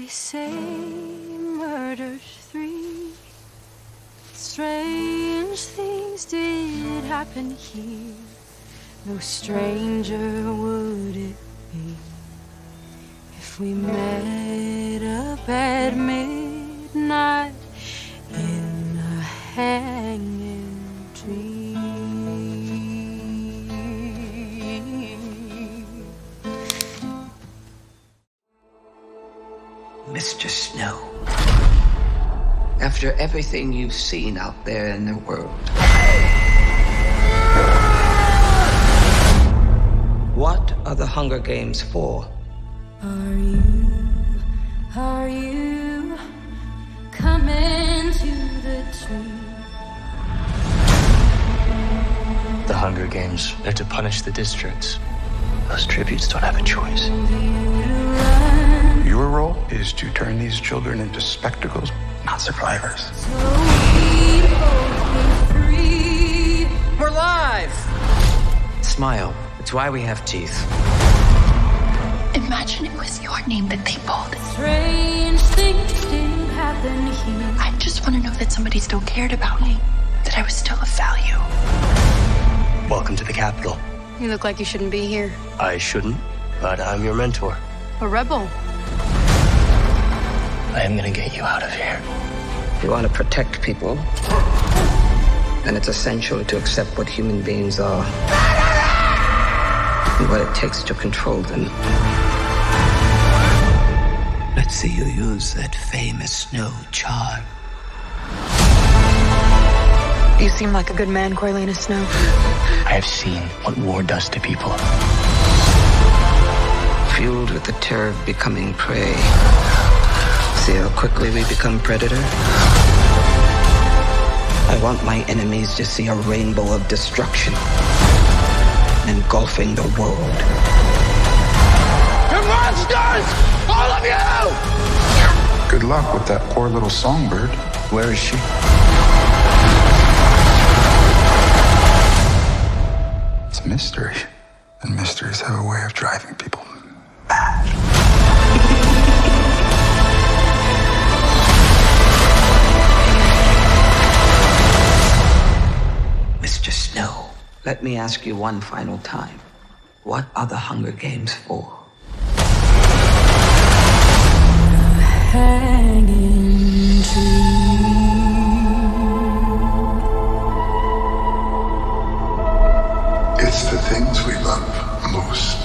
say murder's free. Strange things did happen here. No stranger would it be if we met up at midnight in a hanging tree. Mr. Snow, after everything you've seen out there in the world, what are the Hunger Games for? Are you coming to the tree? The Hunger Games are to punish the districts. Those tributes don't have a choice. Your role is to turn these children into spectacles, not survivors. So we both be free. We're live! Smile. It's why we have teeth. Imagine it was your name that they pulled. Strange things did happen here. I just want to know that somebody still cared about me, that I was still of value. Welcome to the Capitol. You look like you shouldn't be here. I shouldn't, but I'm your mentor. A rebel. I am gonna get you out of here. If you want to protect people, then it's essential to accept what human beings are and what it takes to control them. Let's see you use that famous snow charm. You seem like a good man, Coriolanus Snow. I have seen what war does to people. Fueled with the terror of becoming prey. See how quickly we become predator? I want my enemies to see a rainbow of destruction engulfing the world. You're monsters! All of you! Good luck with that poor little songbird. Where is she? It's a mystery. And mysteries have a way of driving people mad. Mr. Snow, let me ask you one final time. What are the Hunger Games for? Hanging tree. It's the things we love most